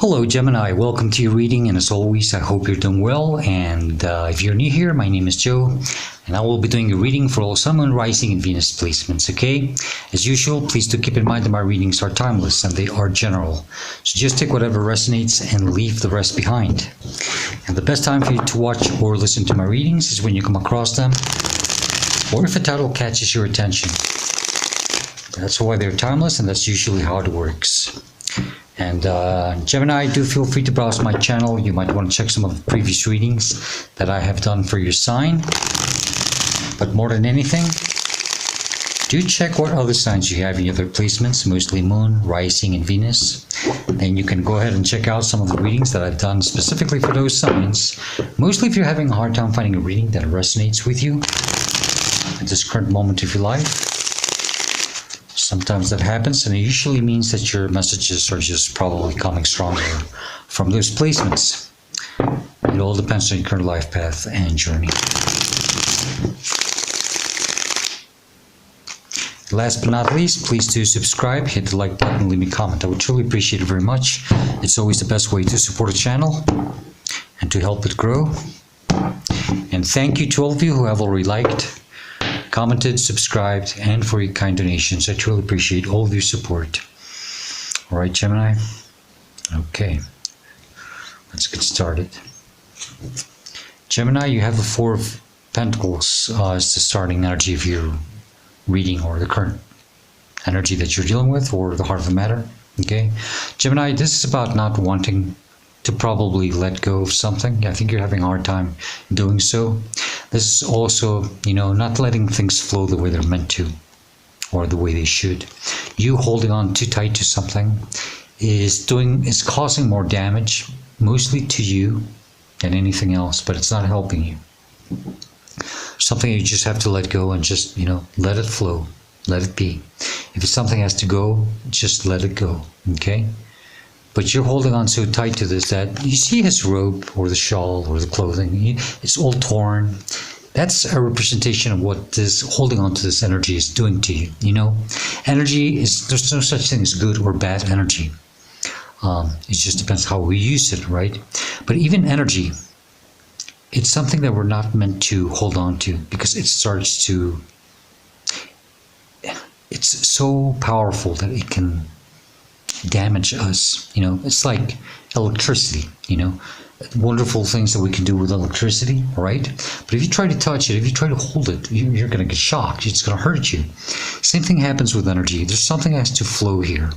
Hello Gemini, welcome to your reading, and as always I hope you're doing well. And if you're new here, my name is Joe and I will be doing a reading for all Sun, Moon, Rising and Venus placements. Okay, as usual, please do keep in mind that my readings are timeless and they are general, so just take whatever resonates and leave the rest behind. And the best time for you to watch or listen to my readings is when you come across them, or if a title catches your attention. That's why they're timeless, and that's usually how it works. And Gemini, do feel free to browse my channel. You might want to check some of the previous readings that I have done for your sign. But more than anything, do check what other signs you have in your other placements, mostly Moon, Rising, and Venus. Then you can go ahead and check out some of the readings that I've done specifically for those signs. Mostly if you're having a hard time finding a reading that resonates with you at this current moment of your life. Sometimes that happens, and it usually means that your messages are just probably coming stronger from those placements. It all depends on your current life path and journey. Last but not least, please do subscribe, hit the like button, leave me a comment. I would truly appreciate it very much. It's always the best way to support a channel and to help it grow. And thank you to all of you who have already liked, commented, subscribed, and for your kind donations. I truly appreciate all of your support. All right, Gemini. Okay, let's get started. Gemini, you have the Four of Pentacles as the starting energy of your reading, or the current energy that you're dealing with, or the heart of the matter. Okay, Gemini, this is about not wanting to probably let go of something. I think you're having a hard time doing so. This is also, not letting things flow the way they're meant to, or the way they should. You holding on too tight to something is causing more damage, mostly to you than anything else, but it's not helping you. Something you just have to let go and just, let it flow, let it be. If something has to go, just let it go, okay? But you're holding on so tight to this that you see his robe or the shawl or the clothing, it's all torn. That's a representation of what this holding on to this energy is doing to you. Energy there's no such thing as good or bad energy. It just depends how we use it, right? But even energy, it's something that we're not meant to hold on to, because it's so powerful that it can damage us. It's like electricity, wonderful things that we can do with electricity, right? But if you try to touch it, if you try to hold it, you're going to get shocked. It's going to hurt you. Same thing happens with energy. There's something that has to flow here.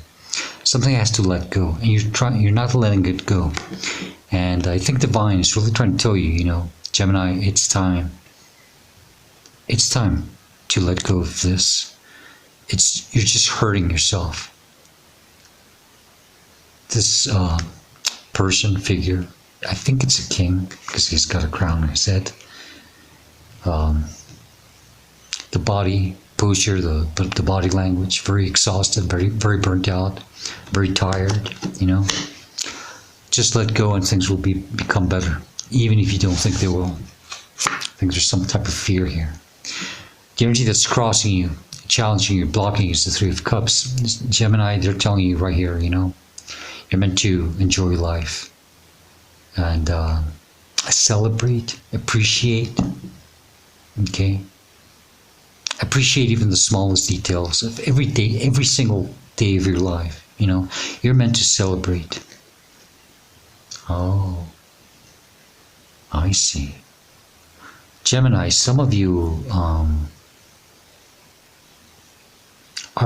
Something has to let go, and you're not letting it go. And I think Divine is really trying to tell you, Gemini, it's time. It's time to let go of this. You're just hurting yourself. This person, figure, I think it's a king because he's got a crown on his head. The body posture, the body language, very exhausted, very, very burnt out, very tired. Just let go and things will become better, even if you don't think they will. I think there's some type of fear here. The energy that's crossing you, challenging you, blocking you is the Three of Cups. Gemini, they're telling you right here, you're meant to enjoy life and celebrate, appreciate, okay? Appreciate even the smallest details of every day, every single day of your life, You're meant to celebrate. Oh, I see. Gemini, some of you are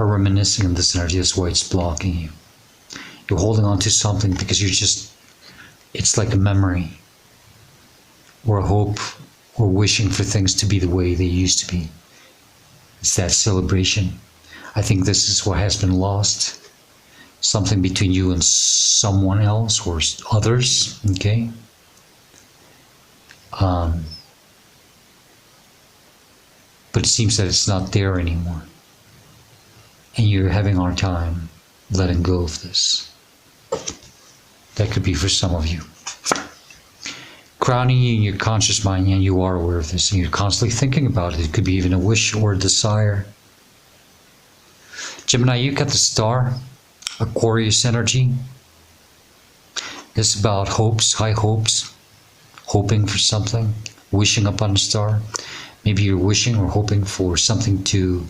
reminiscing of this energy. That's why it's blocking you. You're holding on to something because it's like a memory or a hope or wishing for things to be the way they used to be. It's that celebration. I think this is what has been lost. Something between you and someone else or others, okay? But it seems that it's not there anymore. And you're having a hard time letting go of this. That could be for some of you. Crowning you in your conscious mind, and you are aware of this, and you're constantly thinking about it. It could be even a wish or a desire. Gemini, you got the Star, Aquarius energy. It's about hopes, high hopes, hoping for something, wishing upon a star. Maybe you're wishing or hoping for something to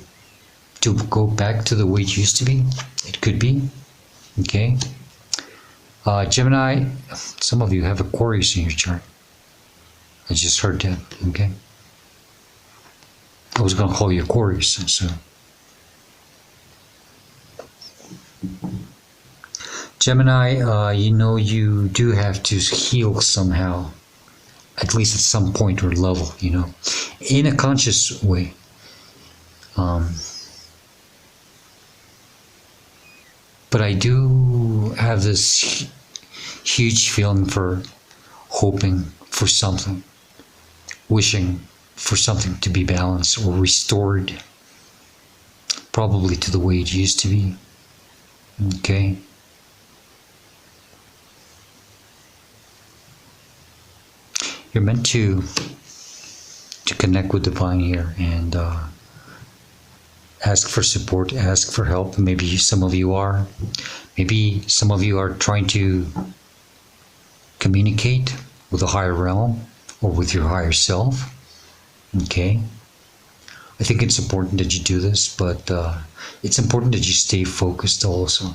go back to the way it used to be. It could be. Okay. Gemini, some of you have Aquarius in your chart. I just heard that. Okay. I was going to call you Aquarius, so. Gemini, you do have to heal somehow, at least at some point or level, in a conscious way. But I do have this huge feeling for hoping for something, wishing for something to be balanced or restored, probably to the way it used to be. Okay. You're meant to connect with divine here and ask for support, ask for help. Maybe some of you are. Maybe some of you are trying to communicate with a higher realm or with your higher self. Okay. I think it's important that you do this, but it's important that you stay focused also.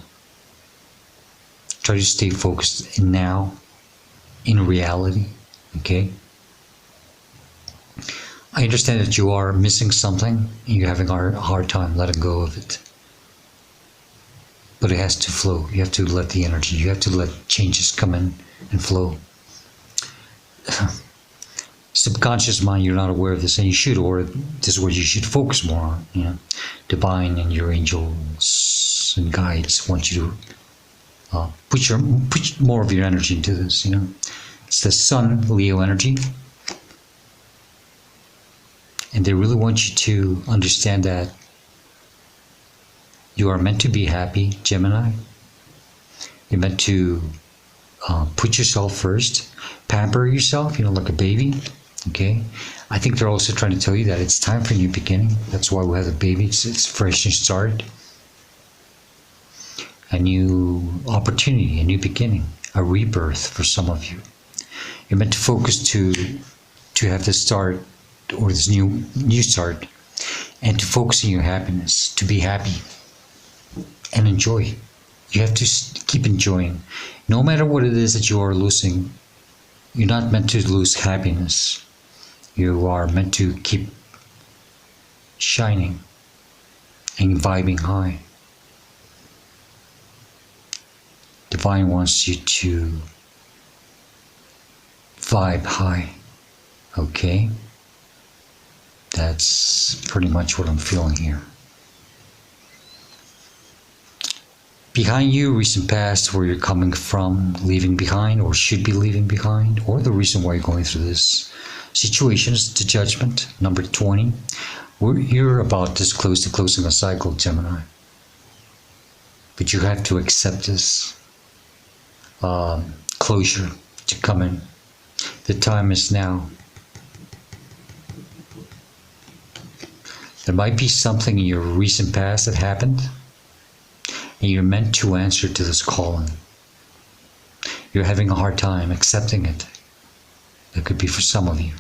Try to stay focused in now, in reality. Okay. I understand that you are missing something and you're having a hard time letting go of it. But it has to flow. You have to let the energy, you have to let changes come in and flow. Subconscious mind, you're not aware of this, and you should, or this is what you should focus more on. Divine and your angels and guides want you to put more of your energy into this. It's the Sun Leo energy. And they really want you to understand that you are meant to be happy, Gemini. You're meant to put yourself first, pamper yourself, like a baby. Okay. I think they're also trying to tell you that it's time for a new beginning. That's why we have a baby. It's fresh and start. A new opportunity, a new beginning, a rebirth for some of you. You're meant to focus to have this start, or this new start, and to focus on your happiness, to be happy and enjoy. You have to keep enjoying. No matter what it is that you are losing, you're not meant to lose happiness. You are meant to keep shining and vibing high. Divine wants you to vibe high. Okay? That's pretty much what I'm feeling here. Behind you, recent past, where you're coming from, leaving behind, or should be leaving behind, or the reason why you're going through this situation is the judgment, number 20. You're about this close to closing a cycle, Gemini. But you have to accept this closure to come in. The time is now. There might be something in your recent past that happened, and you're meant to answer to this calling. You're having a hard time accepting it. That could be for some of you.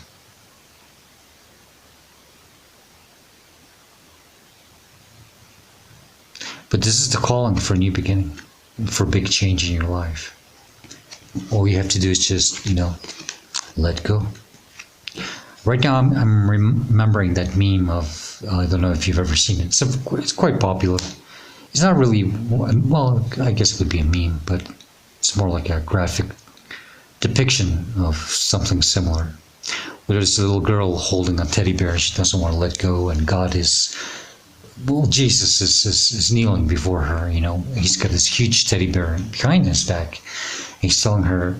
But this is the calling for a new beginning, for a big change in your life. All you have to do is just, let go. Right now, I'm remembering that meme of, I don't know if you've ever seen it. It's quite popular. It's not really, well, I guess it would be a meme, but it's more like a graphic depiction of something similar. Where there's a little girl holding a teddy bear and she doesn't want to let go, and God is, Jesus is kneeling before her, He's got this huge teddy bear behind his back. He's telling her,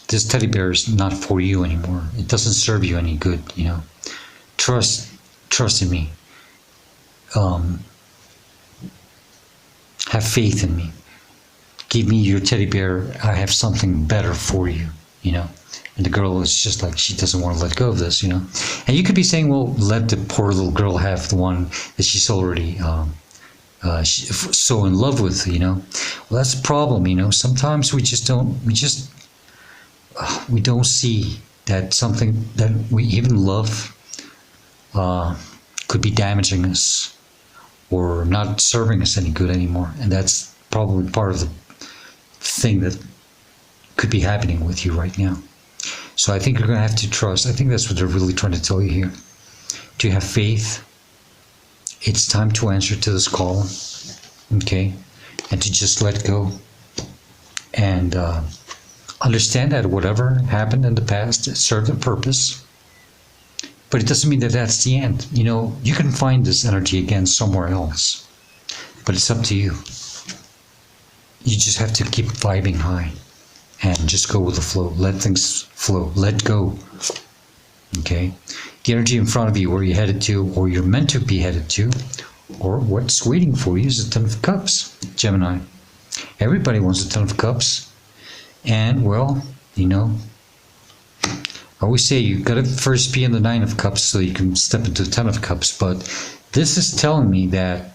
this teddy bear is not for you anymore. It doesn't serve you any good, Trust in me. Have faith in me. Give me your teddy bear. I have something better for you, And the girl is just like, she doesn't want to let go of this, And you could be saying, well, let the poor little girl have the one that she's already so in love with, well, that's the problem, sometimes we don't see that something that we even love could be damaging us or not serving us any good anymore. And that's probably part of the thing that could be happening with you right now. So I think you're going to have to trust. I think that's what they're really trying to tell you here. To have faith. It's time to answer to this call. Okay? And to just let go. And understand that whatever happened in the past, it served a purpose. But it doesn't mean that that's the end. You can find this energy again somewhere else. But it's up to you. You just have to keep vibing high. And just go with the flow. Let things flow. Let go. Okay? The energy in front of you, where you're headed to, or you're meant to be headed to, or what's waiting for you is a Ten of Cups, Gemini. Everybody wants a Ten of Cups. And, well, I always say you got to first be in the Nine of Cups so you can step into the Ten of Cups. But this is telling me that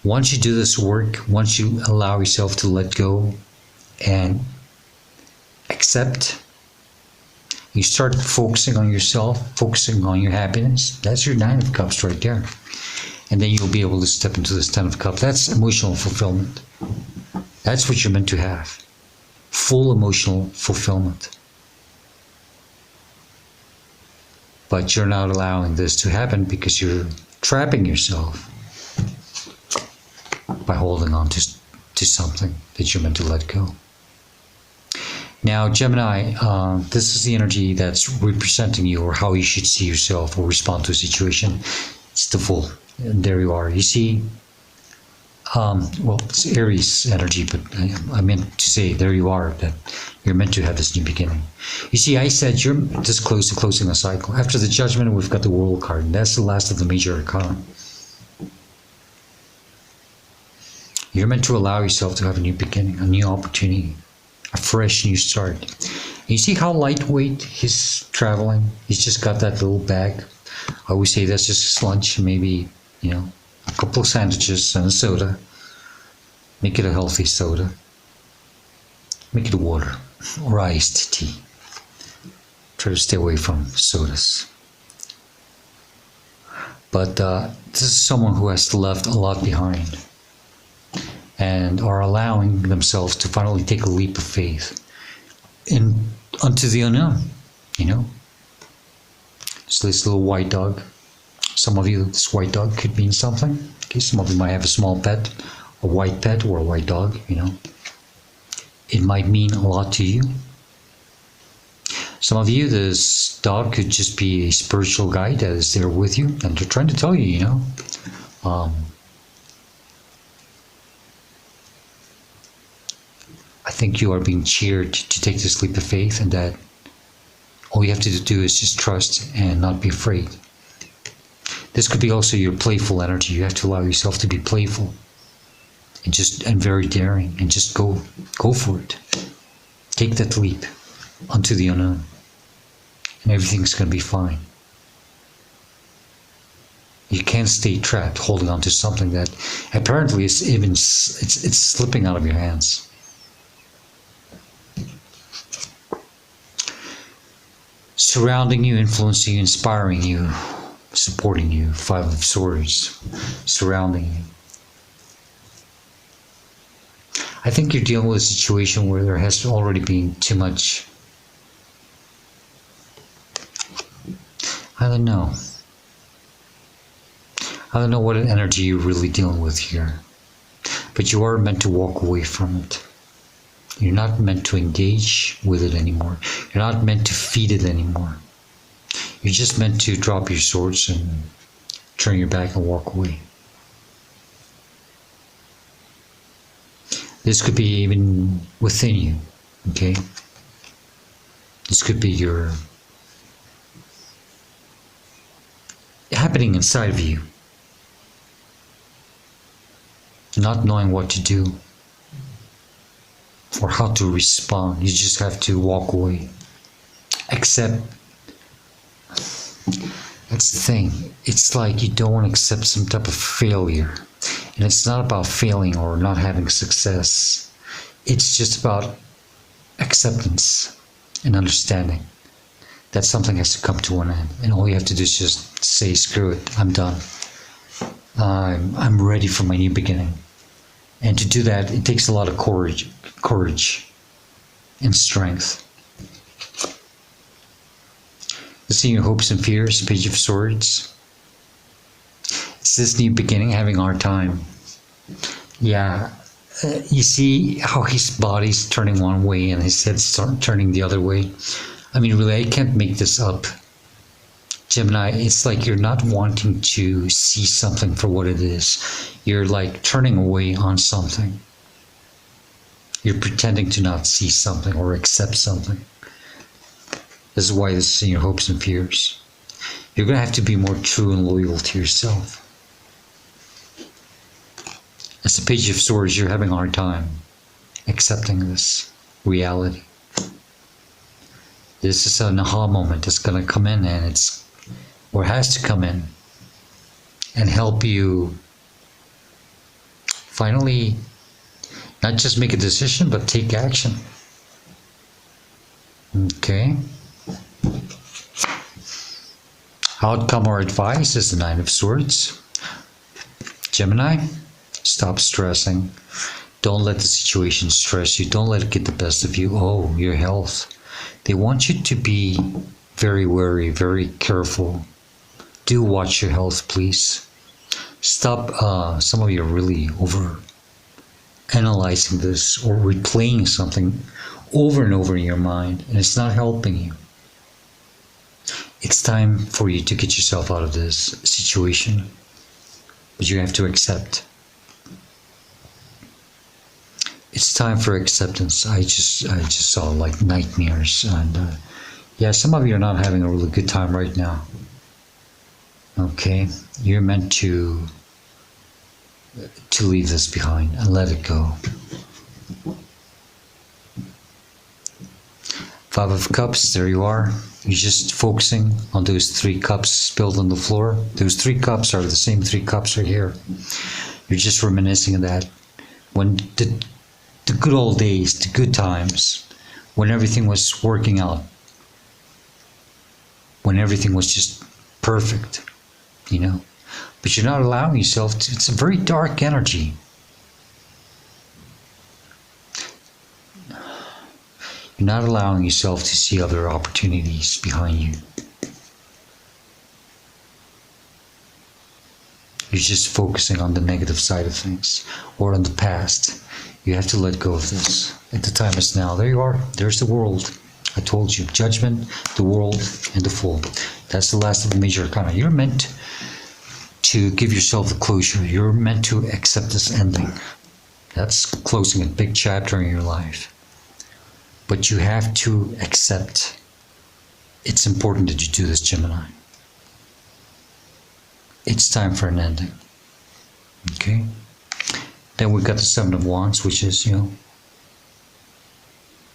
once you do this work, once you allow yourself to let go and accept, you start focusing on yourself, focusing on your happiness. That's your Nine of Cups right there. And then you'll be able to step into this Ten of Cups. That's emotional fulfillment. That's what you're meant to have. Full emotional fulfillment. But you're not allowing this to happen because you're trapping yourself by holding on to something that you're meant to let go. Now, Gemini, this is the energy that's representing you, or how you should see yourself or respond to a situation. It's the Fool. And there you are. You see, well, it's Aries energy, but I meant to say, there you are, that you're meant to have this new beginning. You see, I said you're this close to closing a cycle. After the Judgment, we've got the World card, and that's the last of the major arcana. You're meant to allow yourself to have a new beginning, a new opportunity, a fresh new start. And you see how lightweight he's traveling? He's just got that little bag. I always say that's just his lunch, maybe, a couple of sandwiches and a soda. Make it a healthy soda. Make it water or iced tea. Try to stay away from sodas. But this is someone who has left a lot behind and are allowing themselves to finally take a leap of faith unto the unknown, So this little white dog. Some of you, this white dog could mean something. Okay, some of you might have a small pet, a white pet or a white dog, It might mean a lot to you. Some of you, this dog could just be a spiritual guide that is there with you, and they're trying to tell you, I think you are being cheered to take this leap of faith, and that all you have to do is just trust and not be afraid. This could be also your playful energy. You have to allow yourself to be playful and very daring, and just go for it. Take that leap onto the unknown, and everything's going to be fine. You can't stay trapped holding on to something that apparently is it's slipping out of your hands. Surrounding you, influencing you, inspiring you, supporting you. Five of Swords, surrounding you. I think you're dealing with a situation where there has already been too much. I don't know what energy you're really dealing with here. But you are meant to walk away from it. You're not meant to engage with it anymore. You're not meant to feed it anymore. You're just meant to drop your swords and turn your back and walk away. This could be even within you, okay? This could be happening inside of you. Not knowing what to do or how to respond. You just have to walk away. Accept That's the thing. It's like you don't want to accept some type of failure. And it's not about failing or not having success. It's just about acceptance and understanding that something has to come to an end. And all you have to do is just say, screw it, I'm done. I'm ready for my new beginning. And to do that, it takes a lot of courage and strength. Seeing your hopes and fears, Page of Swords. It's this new beginning, having a hard time. Yeah, you see how his body's turning one way and his head's turning the other way. I mean, really, I can't make this up. Gemini, it's like you're not wanting to see something for what it is. You're like turning away on something. You're pretending to not see something or accept something. This is why this is in your hopes and fears. You're going to have to be more true and loyal to yourself. As the Page of Swords, you're having a hard time accepting this reality. This is an aha moment that's going to come in, and or has to come in and help you finally not just make a decision, but take action. Okay. Outcome or advice is the Nine of Swords. Gemini, stop stressing. Don't let the situation stress you. Don't let it get the best of you. Oh, your health. They want you to be very wary, very careful. Do watch your health, please. Stop. Some of you are really over analyzing this or replaying something over and over in your mind, and it's not helping you. It's time for you to get yourself out of this situation, but you have to accept. It's time for acceptance. I just saw like nightmares, and yeah, some of you are not having a really good time right now. Okay, you're meant to leave this behind and let it go. Five of Cups, there you are. You're just focusing on those 3 cups spilled on the floor. Those 3 cups are the same 3 cups right here. You're just reminiscing of that. When the good old days, the good times, when everything was working out. When everything was just perfect, you know. But you're not allowing yourself to, it's a very dark energy. You're not allowing yourself to see other opportunities behind you. You're just focusing on the negative side of things or on the past. You have to let go of this. And the time is now. There you are. There's the world. I told you. Judgment, the world, and the Fool. That's the last of the major arcana. You're meant to give yourself a closure. You're meant to accept this ending. That's closing a big chapter in your life. But you have to accept. It's important that you do this, Gemini. It's time for an ending. Okay? Then we've got the Seven of Wands, which is, you know,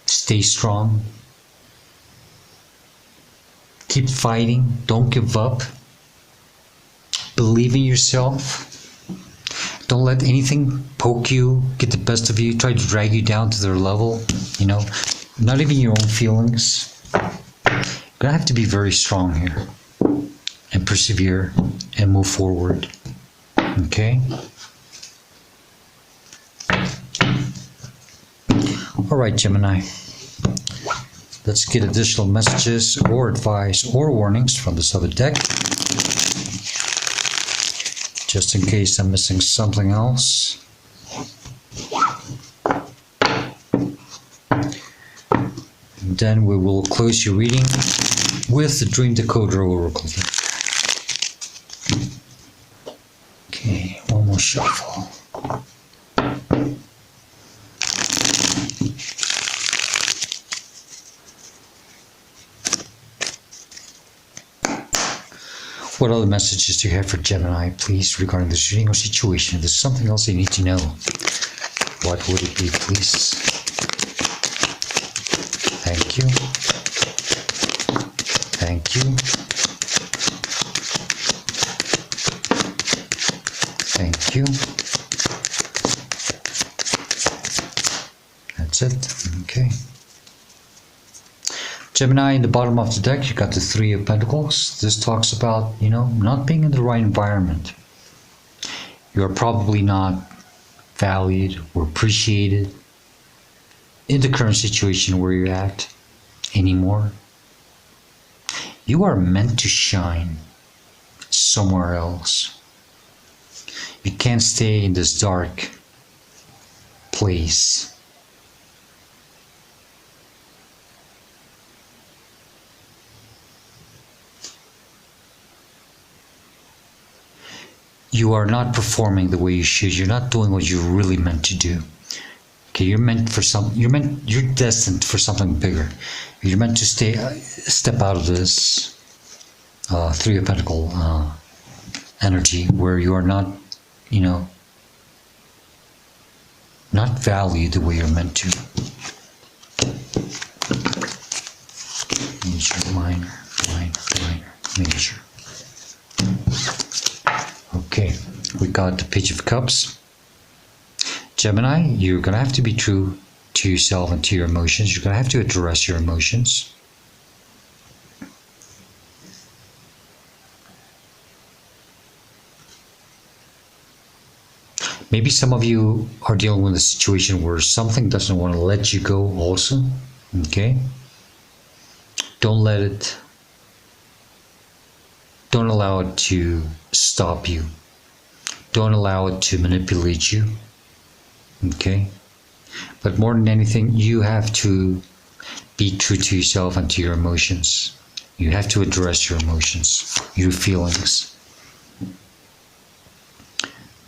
stay strong. Keep fighting. Don't give up. Believe in yourself. Don't let anything poke you, get the best of you, try to drag you down to their level, you know. Not even your own feelings. You're gonna have to be very strong here and persevere and move forward. Okay? Alright, Gemini. Let's get additional messages or advice or warnings from this other deck. Just in case I'm missing something else. And then we will close your reading with the Dream Decoder Oracle. Okay, one more shuffle. What other messages do you have for Gemini, please, regarding this reading or situation? If there's something else you need to know, what would it be, please? Thank you. Thank you. That's it. Okay. Gemini, in the bottom of the deck, you got the Three of Pentacles. This talks about, not being in the right environment. You're probably not valued or appreciated in the current situation where you're at anymore. You are meant to shine somewhere else. You can't stay in this dark place. You are not performing the way you should. You're not doing what you're really meant to do. Okay, you're destined for something bigger. You're meant to step out of this Three of Pentacles energy where you are not, not valued the way you're meant to. Major, minor, major. Okay, we got the Page of Cups. Gemini, you're going to have to be true to yourself and to your emotions. You're going to have to address your emotions. Maybe some of you are dealing with a situation where something doesn't want to let you go also. Okay? Don't allow it to stop you. Don't allow it to manipulate you. Okay? But more than anything, you have to be true to yourself and to your emotions. You have to address your emotions, your feelings.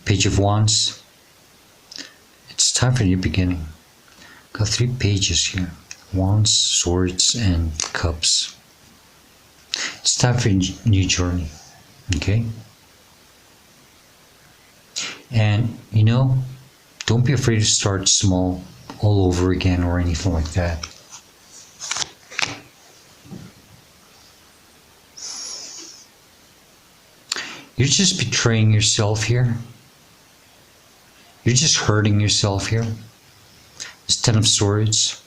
Page of Wands. It's time for a new beginning. Got 3 pages here. Wands, Swords, and Cups. It's time for a new journey. Okay? And, don't be afraid to start small all over again or anything like that. You're just betraying yourself here. You're just hurting yourself here. It's 10 of Swords.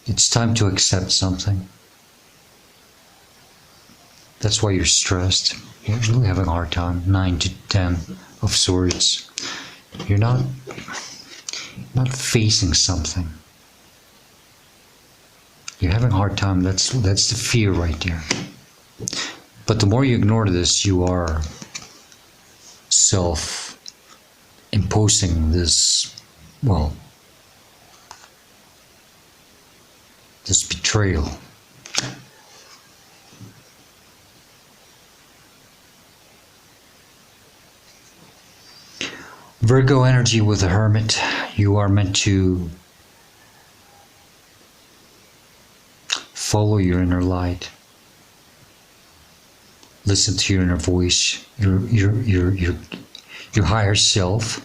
It's time to accept something. That's why you're stressed. You're really having a hard time. 9 to 10 of Swords. You're not facing something. You're having a hard time. That's the fear right there. But the more you ignore this, you are self-imposing this betrayal. Virgo energy with the Hermit. You are meant to follow your inner light. Listen to your inner voice, your higher self.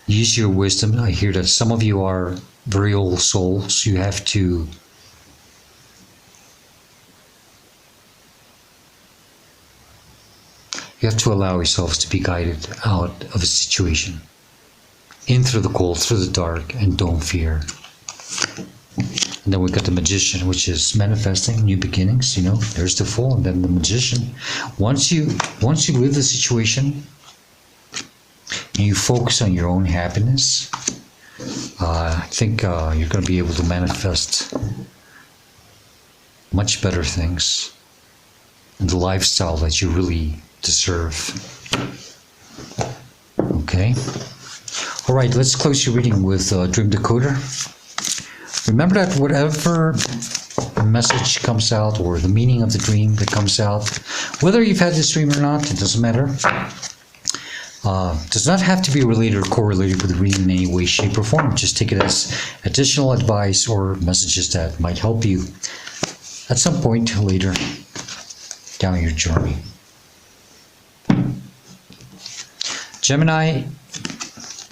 Use your wisdom. I hear that some of you are very old souls. You have to allow yourselves to be guided out of a situation. In through the cold, through the dark, and don't fear. And then we got the Magician, which is manifesting new beginnings. There's the Fool, and then the Magician. Once you leave the situation and you focus on your own happiness, I think you're going to be able to manifest much better things and the lifestyle that you really deserve. Okay. All right, let's close your reading with Dream Decoder. Remember that whatever message comes out or the meaning of the dream that comes out, whether you've had this dream or not, it doesn't matter. Does not have to be related or correlated with the reading in any way, shape, or form. Just take it as additional advice or messages that might help you at some point later down your journey. Gemini,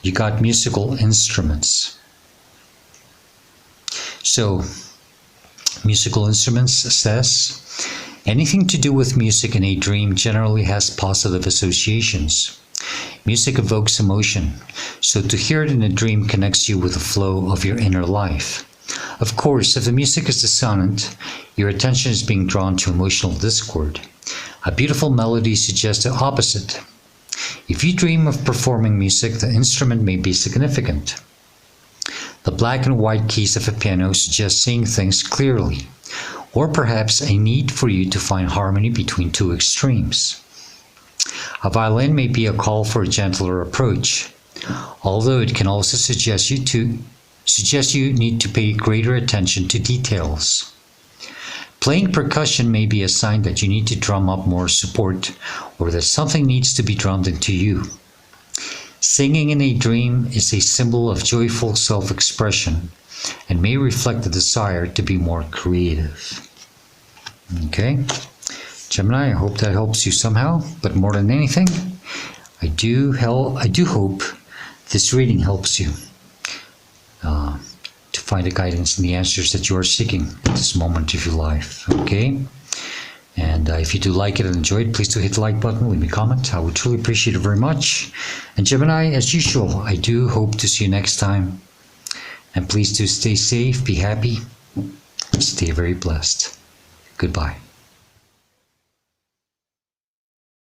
you got musical instruments. So, musical instruments says Anything to do with music in a dream generally has positive associations. Music evokes emotion, so to hear it in a dream connects you with the flow of your inner life. Of course, if the music is dissonant, your attention is being drawn to emotional discord. A beautiful melody suggests the opposite. If you dream of performing music, the instrument may be significant. The black and white keys of a piano suggest seeing things clearly, or perhaps a need for you to find harmony between two extremes. A violin may be a call for a gentler approach, although it can also suggest you need to pay greater attention to details. Playing percussion may be a sign that you need to drum up more support, or that something needs to be drummed into you. Singing in a dream is a symbol of joyful self-expression and may reflect the desire to be more creative. Okay, Gemini, I hope that helps you somehow, but more than anything, I do hope this reading helps you to find the guidance and the answers that you are seeking at this moment of your life. Okay, and if you do like it and enjoy it, please do hit the like button, leave me a comment. I would truly appreciate it very much. And Gemini, as usual, I do hope to see you next time. And please do stay safe, be happy, stay very blessed. Goodbye.